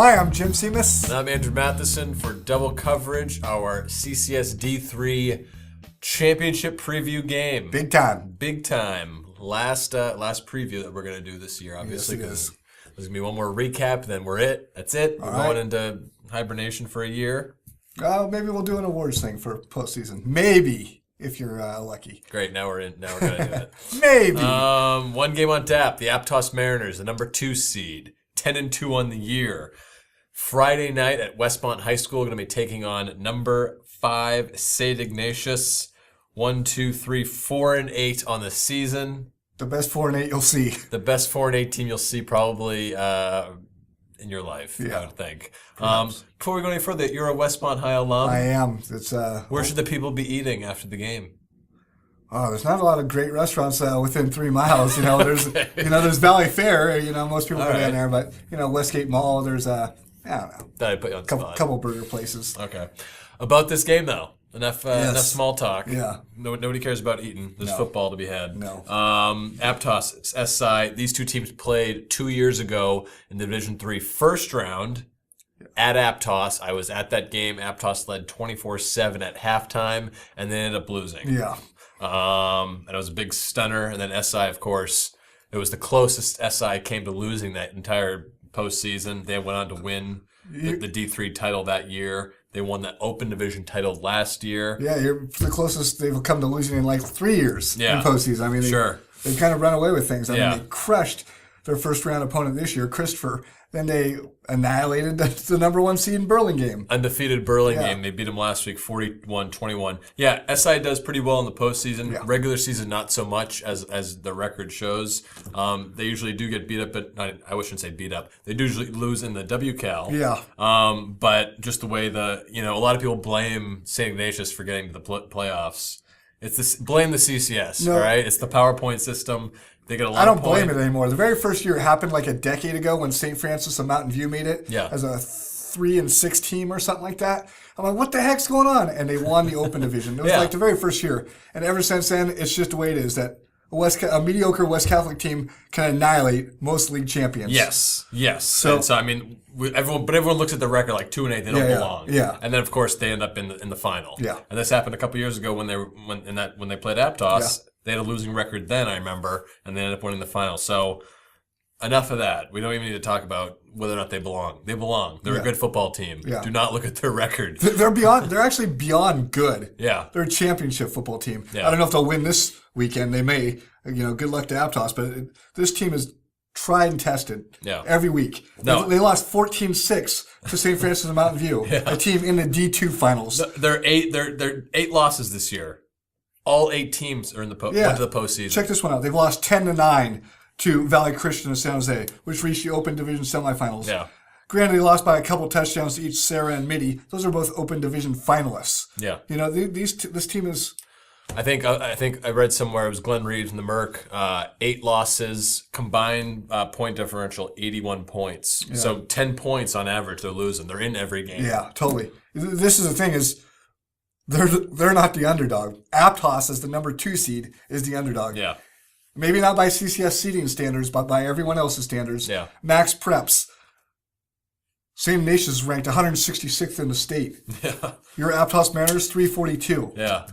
Hi, I'm Jim Seamus. And I'm Andrew Matheson for double coverage, our CCS D3 championship preview game. Big time. Big time. Last preview that we're going to do this year, obviously. Yes, it is. There's going to be one more recap, then we're it. That's it. We're going into hibernation for a year. Maybe we'll do an awards thing for postseason. Maybe, if you're lucky. Great, now we're in. Now we're going to do it. Maybe. One game on tap. The Aptos Mariners, the number 2 seed, 10-2 on the year. Friday night at Westmont High School, going to be taking on number 5 St. Ignatius. 1, 2, 3, 4, and 8 on the season. The best 4 and 8 you'll see. The best 4 and 8 team you'll see probably in your life, I would think. Before we go any further, you're a Westmont High alum. I am. It's Where should the people be eating after the game? Oh, there's not a lot of great restaurants within 3 miles. There's there's Valley Fair. Most people go down there, but Westgate Mall. There's I don't know. That I put you on the spot. Couple burger places. Okay. About this game though. Enough small talk. Yeah. Nobody cares about eating. There's football to be had. No. Aptos, SI, these two teams played 2 years ago in the Division III first round at Aptos. I was at that game. Aptos led 24-7 at halftime and then ended up losing. Yeah. And it was a big stunner. And then SI, of course, it was the closest SI came to losing that entire postseason. They went on to win the D3 title that year. They won that Open Division title last year. Yeah, you're the closest they've come to losing in like 3 years in postseason. I mean, they kind of run away with things. I mean, they crushed their first round opponent this year, Christopher. Then they annihilated the number 1 seed in Burlingame. Undefeated Burlingame. They beat them last week 41-21. Yeah, SI does pretty well in the postseason. Yeah. Regular season, not so much as the record shows. They usually do get beat up, but I shouldn't say beat up. They do usually lose in the WCAL. Yeah. But just the way a lot of people blame St. Ignatius for getting to the playoffs. It's blame the CCS, all right? It's the PowerPoint system. They get a lot I don't blame it anymore. The very first year it happened like a decade ago when St. Francis of Mountain View made it as a 3-6 team or something like that. I'm like, what the heck's going on? And they won the Open Division. It was like the very first year. And ever since then, it's just the way it is that a mediocre West Catholic team can annihilate most league champions. Yes. So I mean, everyone looks at the record like 2 and 8. They don't belong. Yeah. And then of course they end up in the final. Yeah. And this happened a couple years ago when they played Aptos. Yeah. They had a losing record then, I remember, and they ended up winning the final. So enough of that. We don't even need to talk about whether or not they belong. They belong. They're a good football team. Yeah. Do not look at their record. They're actually beyond good. Yeah. They're a championship football team. Yeah. I don't know if they'll win this weekend. They may. Good luck to Aptos, but this team is tried and tested every week. No. They lost 14-6 to St. Francis of Mountain View, a team in the D2 finals. They're 8 losses this year. All 8 teams are went to the postseason. Check this one out. They've lost 10-9 to Valley Christian of San Jose, which reached the Open Division semifinals. Yeah. Granted, they lost by a couple touchdowns to each Sarah and Mitty. Those are both Open Division finalists. Yeah. This team is. I think I read somewhere it was Glenn Reeves and the Merc. 8 losses, combined point differential 81 points. Yeah. So 10 points on average they're losing. They're in every game. Yeah, totally. This is the thing is. They're not the underdog. Aptos, as the number 2 seed, is the underdog. Yeah. Maybe not by CCS seeding standards, but by everyone else's standards. Yeah. Max Preps. St. Ignatius is ranked 166th in the state. Yeah. Your Aptos Mariners, 342. Yeah.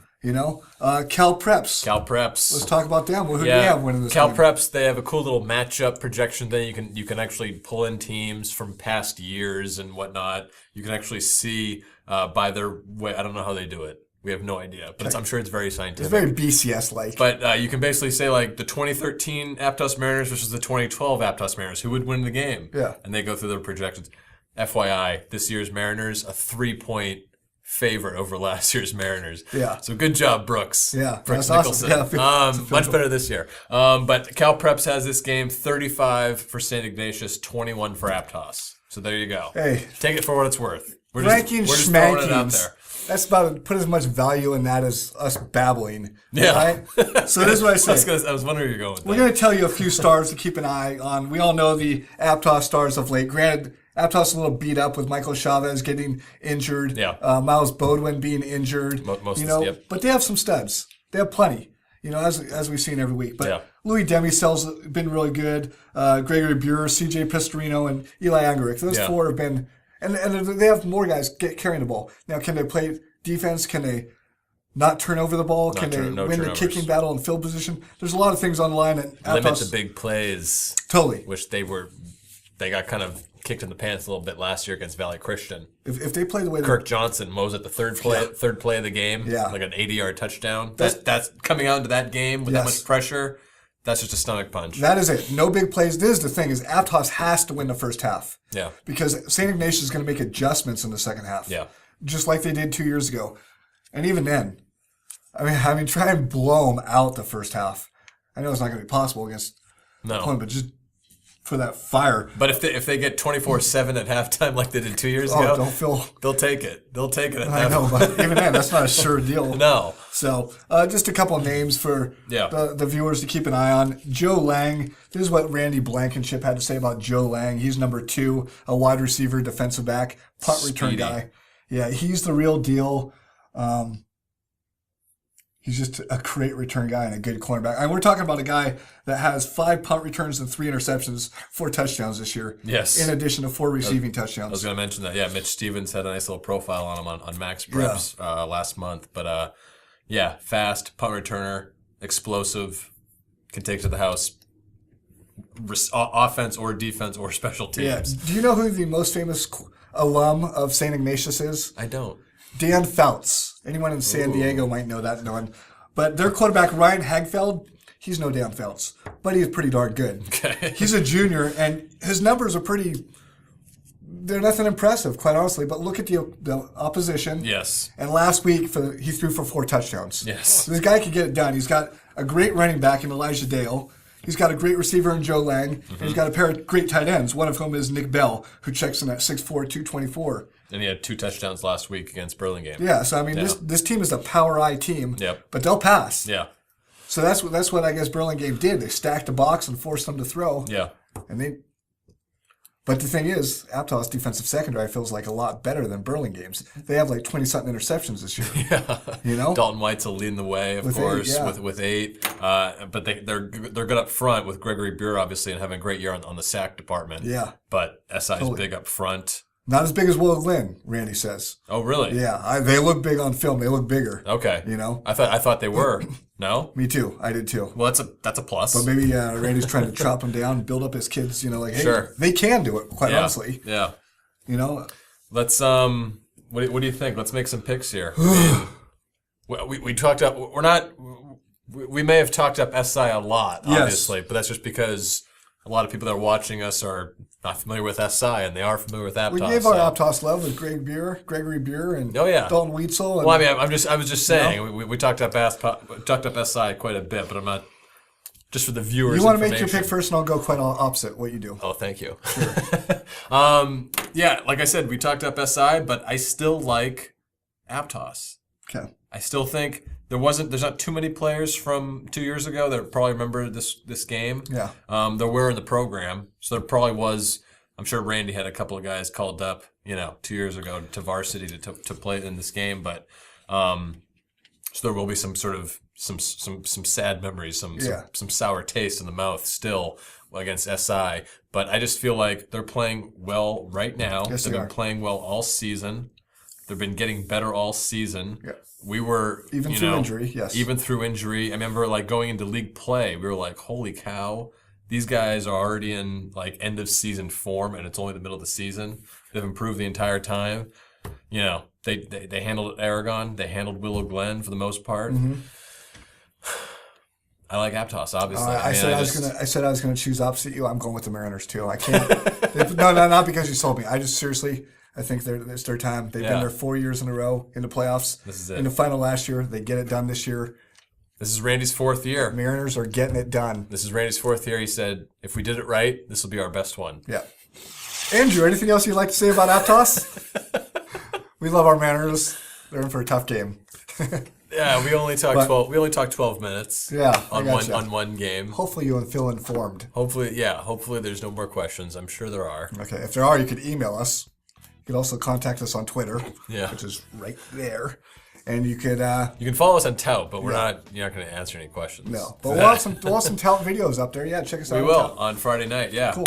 Cal Preps. Let's talk about them. Who do we have winning this Cal game? Preps, they have a cool little matchup projection thing. You can actually pull in teams from past years and whatnot. You can actually see by their way. I don't know how they do it. We have no idea, but I'm sure it's very scientific. It's very BCS-like. But you can basically say like the 2013 Aptos Mariners versus the 2012 Aptos Mariners. Who would win the game? Yeah. And they go through their projections. FYI, this year's Mariners, a 3-point favorite over last year's Mariners. Yeah. So good job, Brooks. Yeah. Brooks Nicholson. Nicholson. Yeah, much better this year. But Cal Preps has this game 35 for St. Ignatius, 21 for Aptos. So there you go. Hey. Take it for what it's worth. We're just throwing it out there. That's about put as much value in that as us babbling. Yeah. Right? So this is what I say. I was wondering where you're going with that. We're going to tell you a few stars to keep an eye on. We all know the Aptos stars of late. Granted, Aptos a little beat up with Michael Chavez getting injured. Yeah. Miles Bodwin being injured. But they as we've seen every week. But Louis Demicell's been really good. Gregory Buer, C.J. Pistorino, and Eli Angerick. Those four have been, and they have more guys carrying the ball. Now, can they play defense? Can they not turn over the ball? Can they win the kicking battle and field position? There's a lot of things on the line. And limit the big plays. Totally. Which they got kind of kicked in the pants a little bit last year against Valley Christian. If they play the way Kirk Johnson mows at the third play of the game, like an 80-yard touchdown. That's coming out into that game with that much pressure. That's just a stomach punch. That is it. No big plays. This is the thing, is Aptos has to win the first half. Yeah. Because St. Ignatius is going to make adjustments in the second half. Yeah. Just like they did 2 years ago. And even then, I mean, try and blow them out the first half. I know it's not going to be possible against the opponent, but just for that fire. But if they get 24/7 at halftime like they did 2 years ago, they'll take it. They'll take it. I know, but even then, that's not a sure deal. No. So just a couple of names for the viewers to keep an eye on. Joe Lang. This is what Randy Blankenship had to say about Joe Lang. He's number 2, a wide receiver, defensive back, punt return guy. Yeah, he's the real deal. He's just a great return guy and a good cornerback. And we're talking about a guy that has 5 punt returns and 3 interceptions, 4 touchdowns this year. Yes. In addition to 4 receiving touchdowns. I was going to mention that. Yeah, Mitch Stevens had a nice little profile on him on Max Preps last month. But, fast, punt returner, explosive, can take to the house. Offense or defense or special teams. Yeah. Do you know who the most famous alum of St. Ignatius is? I don't. Dan Fouts. Anyone in San Diego might know that one. But their quarterback, Ryan Hagfeld, he's no Dan Fouts, but he's pretty darn good. Okay. He's a junior, and his numbers are they're nothing impressive, quite honestly, but look at the opposition. Yes. And last week, he threw for 4 touchdowns. Yes. So this guy can get it done. He's got a great running back in Elijah Dale. He's got a great receiver in Joe Lang. And he's got a pair of great tight ends, one of whom is Nick Bell, who checks in at 6'4", 224. And he had 2 touchdowns last week against Burlingame. Yeah, so I mean, this team is a power I team. Yep. But they'll pass. Yeah. So that's what I guess Burlingame did. They stacked the box and forced them to throw. Yeah. But the thing is, Aptos defensive secondary feels like a lot better than Burlingame's. They have like 20-something interceptions this year. Yeah. Dalton Weitzel leading the way, of course, with 8. But they're good up front with Gregory Buer, obviously, and having a great year on the sack department. Yeah. But SI is big up front. Not as big as Will Glenn, Randy says. Oh, really? Yeah, they look big on film. They look bigger. Okay. I thought they were. No? Me too. I did too. Well, that's a plus. But maybe Randy's trying to chop them down, build up his kids. Hey, they can do it. Quite honestly. Yeah. Let's What do you think? Let's make some picks here. We talked up. We're not. We may have talked up SI a lot, obviously, but that's just because a lot of people that are watching us are not familiar with SI, and they are familiar with Aptos. We gave our Aptos love with Gregory Buer, and Dalton Weitzel. Well, I mean, I was just saying we talked up SI quite a bit, but I'm not. Just for the viewers. You want to make your pick first, and I'll go quite opposite what you do. Oh, thank you. Sure. Like I said, we talked up SI, but I still like Aptos. Okay. I still think there's not too many players from 2 years ago that probably remember this game. Yeah. There were in the program, so there probably was. I'm sure Randy had a couple of guys called up, 2 years ago to varsity to play in this game, but so there will be some sort of some sad memories, some sour taste in the mouth still against SI. But I just feel like they're playing well right now. Yes, They've been playing well all season. They've been getting better all season. Yeah. We were even through injury. Yes. Even through injury. I remember going into league play, we were like, holy cow. These guys are already in end of season form, and it's only the middle of the season. They've improved the entire time. They handled Aragon. They handled Willow Glen for the most part. Mm-hmm. I like Aptos, obviously. I said I was gonna choose opposite you. I'm going with the Mariners too. I can't. No, not because you sold me. I just seriously. I think it's their time. They've been there 4 years in a row in the playoffs. This is it. In the final last year, they get it done this year. This is Randy's 4th year. Mariners are getting it done. This is Randy's 4th year. He said, if we did it right, this will be our best one. Yeah. Andrew, anything else you'd like to say about Aptos? We love our Mariners. They're in for a tough game. Yeah, we only talked 12. We only talked 12 minutes. Yeah, on one game. Hopefully you feel informed. Hopefully there's no more questions. I'm sure there are. Okay, if there are, you could email us. You could also contact us on Twitter, which is right there. And you could you can follow us on Tout, but you're not going to answer any questions. No, but we'll have some Tout videos up there. Yeah, check us out. We will on Friday night. Yeah, cool.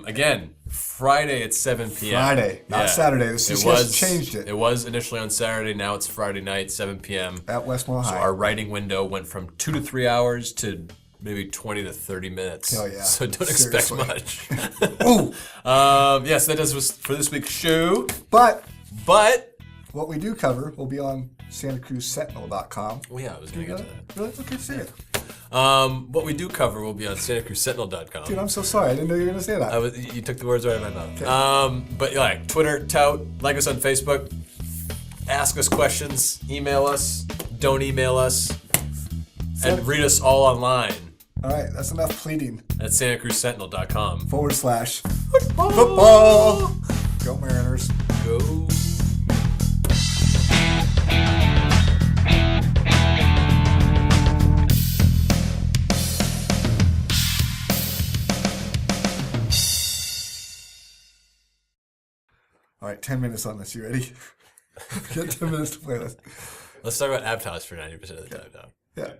Again, Friday at 7 p.m. Friday, not Saturday. The CCS changed it. It was initially on Saturday. Now it's Friday night, 7 p.m. at Westmont High. So our writing window went from 2 to 3 hours to maybe 20 to 30 minutes. Hell yeah! So don't expect much. Ooh. Yes, that does us for this week's show. But what we do cover will be on SantaCruzSentinel.com. Oh yeah, I was going to get to that. Really? Okay, say it. What we do cover will be on SantaCruzSentinel.com. Dude, I'm so sorry. I didn't know you were going to say that. You took the words right out of my mouth. Okay. But like Twitter, Tout, like us on Facebook, ask us questions, email us, don't email us, and read us all online. All right, that's enough pleading. At SantaCruzSentinel.com /football. Go Mariners. Go. All right, 10 minutes on this. You ready? Get 10 minutes to play with. Let's talk about Aptos for 90% of the time now. Yeah.